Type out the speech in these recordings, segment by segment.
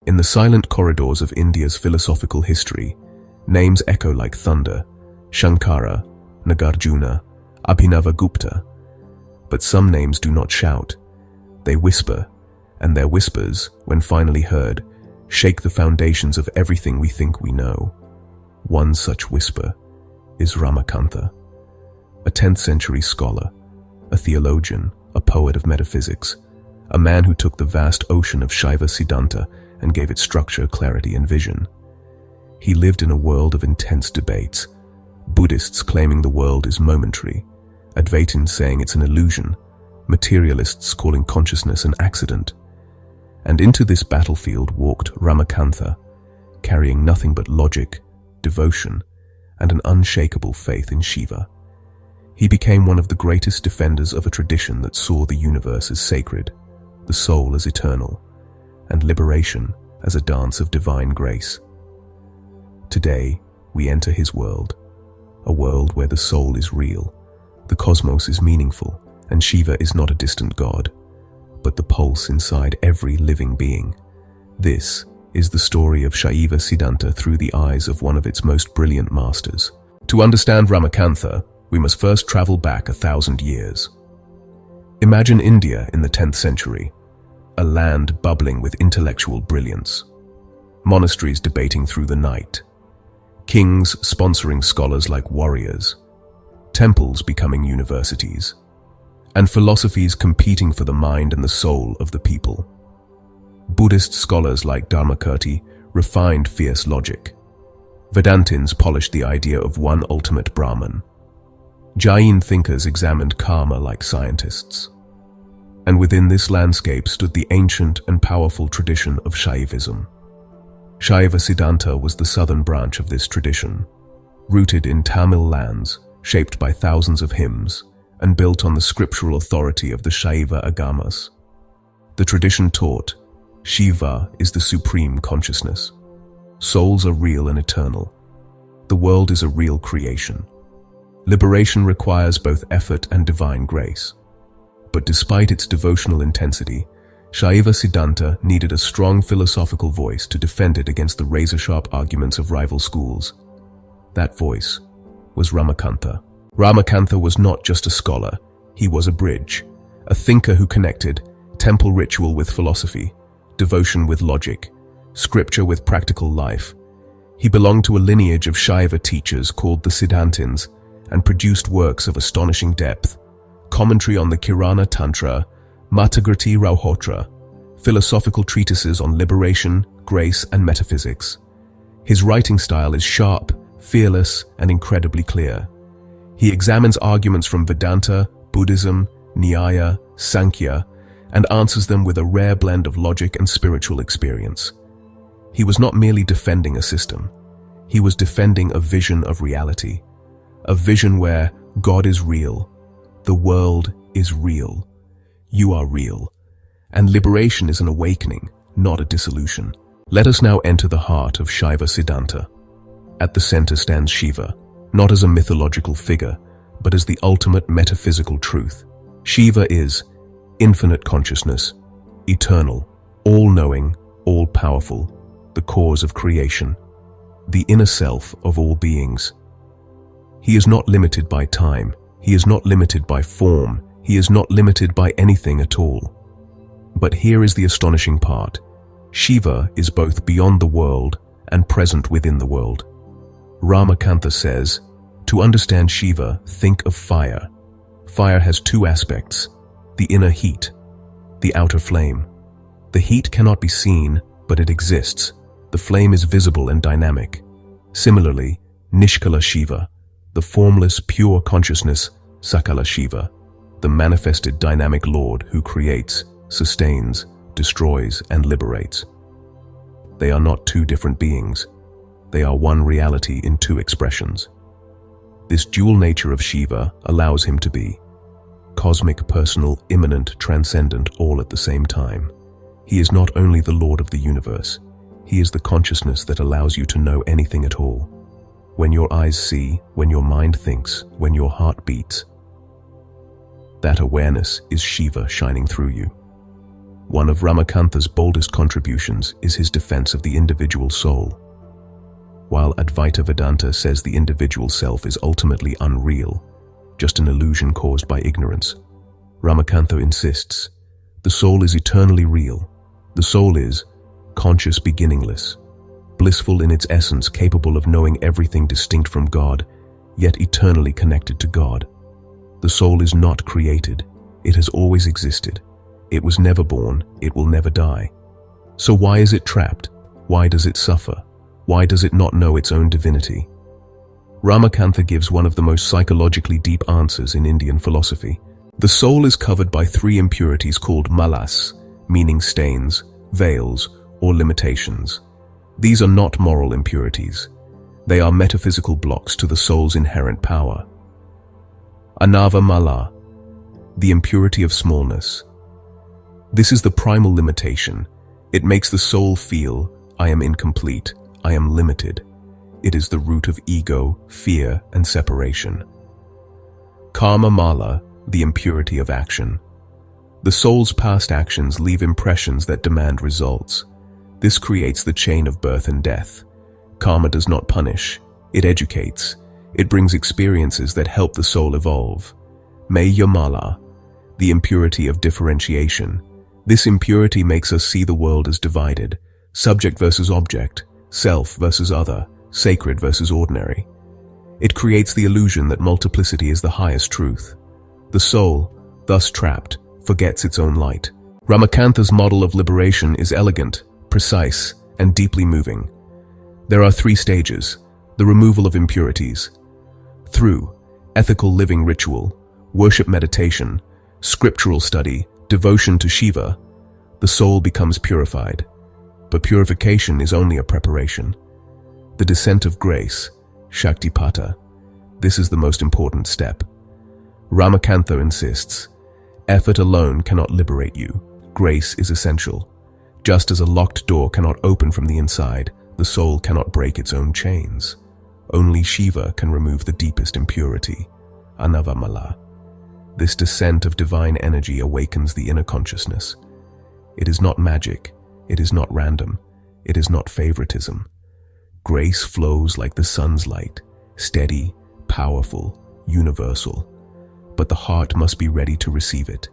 In the silent corridors of India's philosophical history, names echo like thunder: Shaivism, Nāgārjuna, Abhinavagupta. But some names do not shout. They whisper, and their whispers, when finally heard, shake the foundations of everything we think we know. One such whisper is Ramakantha, a 10th century scholar, a theologian, a poet of metaphysics, a man who took the vast ocean of Śaiva Siddhānta and gave it structure, clarity, and vision. He lived in a world of intense debates, Buddhists claiming the world is momentary, Advaitins saying it's an illusion, materialists calling consciousness an accident. And into this battlefield walked Ramakantha, carrying nothing but logic, devotion, and an unshakable faith in Shiva. He became one of the greatest defenders of a tradition that saw the universe as sacred, the soul as eternal, and liberation as a dance of divine grace. Today, we enter his world, a world where the soul is real, the cosmos is meaningful, and Shiva is not a distant god, but the pulse inside every living being. This is the story of Śaiva Siddhānta through the eyes of one of its most brilliant masters. To understand Ramakantha, we must first travel back 1,000 years. Imagine India in the 10th century, a land bubbling with intellectual brilliance, monasteries debating through the night, kings sponsoring scholars like warriors, temples becoming universities, and philosophies competing for the mind and the soul of the people. Buddhist scholars like Dharmakirti refined fierce logic. Vedantins polished the idea of one ultimate Brahman. Jain thinkers examined karma like scientists. And within this landscape stood the ancient and powerful tradition of Shaivism. Śaiva Siddhānta was the southern branch of this tradition, rooted in Tamil lands, shaped by thousands of hymns, and built on the scriptural authority of the Shaiva Agamas. The tradition taught, Shiva is the supreme consciousness. Souls are real and eternal. The world is a real creation. Liberation requires both effort and divine grace. But despite its devotional intensity, Śaiva Siddhānta needed a strong philosophical voice to defend it against the razor-sharp arguments of rival schools. That voice was Ramakantha. Ramakantha was not just a scholar, he was a bridge, a thinker who connected temple ritual with philosophy, devotion with logic, scripture with practical life. He belonged to a lineage of Shaiva teachers called the Siddhantins and produced works of astonishing depth, commentary on the Kirana Tantra, Matagrati Rauhotra, philosophical treatises on liberation, grace, and metaphysics. His writing style is sharp, fearless, and incredibly clear. He examines arguments from Vedanta, Buddhism, Nyāya, Sāṅkhya, and answers them with a rare blend of logic and spiritual experience. He was not merely defending a system. He was defending a vision of reality, a vision where God is real, the world is real, you are real, and liberation is an awakening, not a dissolution. Let us now enter the heart of Śaiva Siddhānta. At the center stands Shiva, not as a mythological figure, but as the ultimate metaphysical truth. Shiva is infinite consciousness, eternal, all-knowing, all-powerful, the cause of creation, the inner self of all beings. He is not limited by time, he is not limited by form, he is not limited by anything at all. But here is the astonishing part. Shiva is both beyond the world and present within the world. Ramakantha says, to understand Shiva, think of fire. Fire has two aspects, the inner heat, the outer flame. The heat cannot be seen, but it exists. The flame is visible and dynamic. Similarly, Nishkala Shiva, the formless, pure consciousness, Sakala Shiva, the manifested dynamic Lord who creates, sustains, destroys, and liberates. They are not two different beings. They are one reality in two expressions. This dual nature of Shiva allows him to be cosmic, personal, immanent, transcendent, all at the same time. He is not only the Lord of the universe, he is the consciousness that allows you to know anything at all. When your eyes see, when your mind thinks, when your heart beats, that awareness is Shiva shining through you. One of Ramakantha's boldest contributions is his defense of the individual soul. While Advaita Vedānta says the individual self is ultimately unreal, just an illusion caused by ignorance, Ramakantha insists, the soul is eternally real. The soul is conscious, beginningless, blissful in its essence, capable of knowing everything distinct from God, yet eternally connected to God. The soul is not created. It has always existed. It was never born. It will never die. So why is it trapped? Why does it suffer? Why does it not know its own divinity? Ramakantha gives one of the most psychologically deep answers in Indian philosophy. The soul is covered by three impurities called malas, meaning stains, veils, or limitations. These are not moral impurities. They are metaphysical blocks to the soul's inherent power. Anava mala, the impurity of smallness. This is the primal limitation. It makes the soul feel, I am incomplete, I am limited. It is the root of ego, fear, and separation. Karma mala, the impurity of action. The soul's past actions leave impressions that demand results. This creates the chain of birth and death. Karma does not punish, it educates. It brings experiences that help the soul evolve. Maya mala, the impurity of differentiation. This impurity makes us see the world as divided, subject versus object, self versus other, sacred versus ordinary. It creates the illusion that multiplicity is the highest truth. The soul, thus trapped, forgets its own light. Ramakantha's model of liberation is elegant, precise, and deeply moving. There are three stages: the removal of impurities, through ethical living ritual, worship meditation, scriptural study, devotion to Shiva, the soul becomes purified. But purification is only a preparation. The descent of grace, Shaktipata, this is the most important step. Ramakantha insists, effort alone cannot liberate you. Grace is essential. Just as a locked door cannot open from the inside, the soul cannot break its own chains. Only Shiva can remove the deepest impurity, Anavamala. This descent of divine energy awakens the inner consciousness. It is not magic, it is not random, it is not favoritism. Grace flows like the sun's light, steady, powerful, universal. But the heart must be ready to receive it.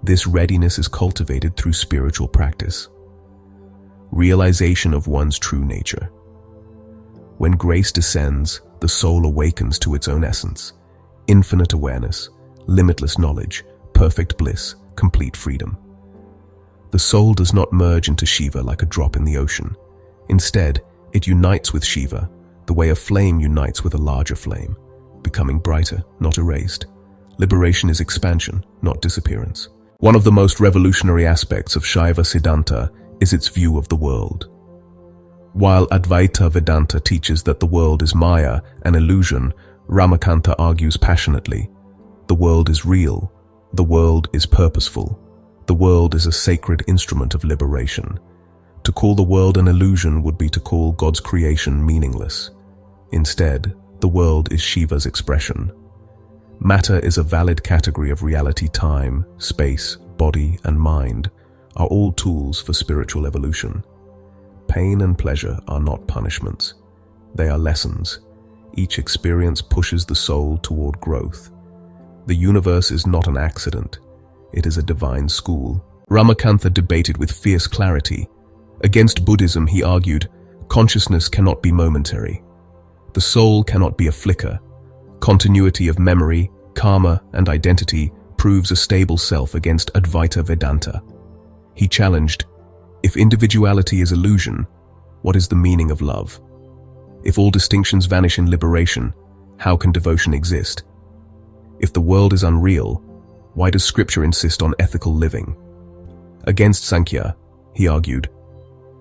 This readiness is cultivated through spiritual practice. Realization of one's true nature. When grace descends, the soul awakens to its own essence, infinite awareness, limitless knowledge, perfect bliss, complete freedom. The soul does not merge into Shiva like a drop in the ocean. Instead, it unites with Shiva, the way a flame unites with a larger flame, becoming brighter, not erased. Liberation is expansion, not disappearance. One of the most revolutionary aspects of Śaiva Siddhānta is its view of the world. While Advaita Vedānta teaches that the world is Maya, an illusion, Ramakantha argues passionately, the world is real, the world is purposeful, the world is a sacred instrument of liberation. To call the world an illusion would be to call God's creation meaningless. Instead, the world is Shiva's expression. Matter is a valid category of reality. Time, space, body, and mind are all tools for spiritual evolution. Pain and pleasure are not punishments. They are lessons. Each experience pushes the soul toward growth. The universe is not an accident. It is a divine school. Ramakantha debated with fierce clarity. Against Buddhism, he argued, consciousness cannot be momentary. The soul cannot be a flicker. Continuity of memory, karma, and identity proves a stable self against Advaita Vedānta. He challenged, if individuality is illusion, what is the meaning of love? If all distinctions vanish in liberation, how can devotion exist? If the world is unreal, why does scripture insist on ethical living? Against Sāṅkhya, he argued,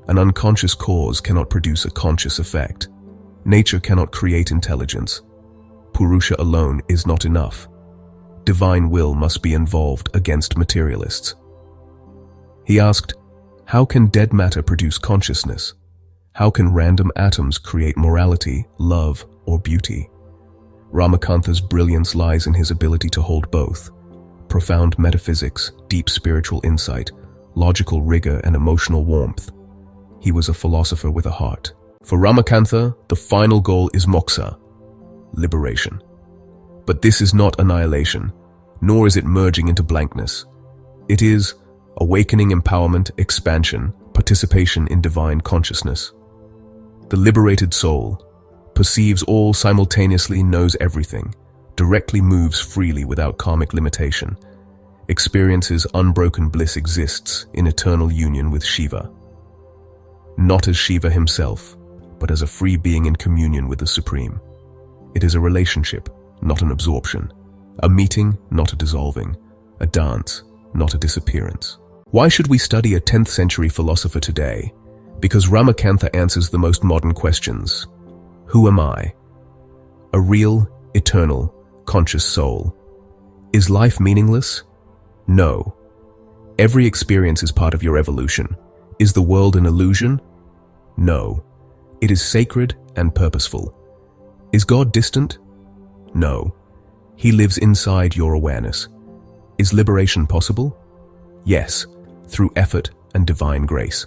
an unconscious cause cannot produce a conscious effect. Nature cannot create intelligence. Purusha alone is not enough. Divine will must be involved against materialists. He asked, how can dead matter produce consciousness? How can random atoms create morality, love, or beauty? Ramakantha's brilliance lies in his ability to hold both. Profound metaphysics, deep spiritual insight, logical rigor, and emotional warmth. He was a philosopher with a heart. For Ramakantha, the final goal is moksha, liberation. But this is not annihilation, nor is it merging into blankness. It is awakening, empowerment, expansion, participation in divine consciousness. The liberated soul perceives all simultaneously, knows everything, directly moves freely without karmic limitation, experiences unbroken bliss, exists in eternal union with Shiva. Not as Shiva himself, but as a free being in communion with the Supreme. It is a relationship, not an absorption. A meeting, not a dissolving. A dance, not a disappearance. Why should we study a 10th century philosopher today? Because Ramakantha answers the most modern questions. Who am I? A real, eternal, conscious soul. Is life meaningless? No. Every experience is part of your evolution. Is the world an illusion? No. It is sacred and purposeful. Is God distant? No. He lives inside your awareness. Is liberation possible? Yes, through effort and divine grace.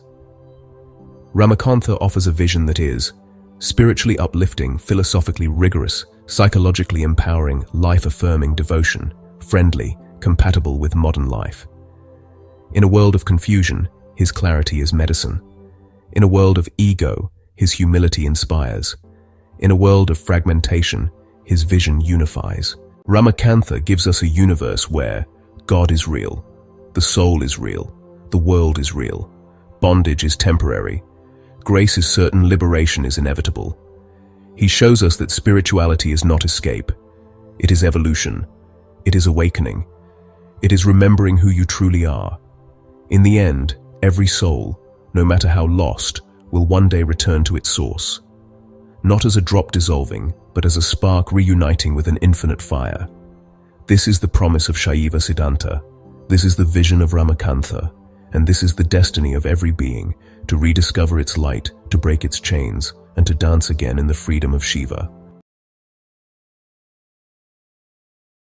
Ramakantha offers a vision that is spiritually uplifting, philosophically rigorous, psychologically empowering, life-affirming devotion, friendly, compatible with modern life. In a world of confusion, his clarity is medicine. In a world of ego, his humility inspires. In a world of fragmentation, his vision unifies. Ramakantha gives us a universe where God is real, the soul is real, the world is real, bondage is temporary, grace is certain, liberation is inevitable. He shows us that spirituality is not escape, it is evolution, it is awakening, it is remembering who you truly are. In the end, every soul, no matter how lost, will one day return to its source. Not as a drop dissolving, but as a spark reuniting with an infinite fire. This is the promise of Śaiva Siddhānta. This is the vision of Ramakantha, and this is the destiny of every being, to rediscover its light, to break its chains, and to dance again in the freedom of Shiva.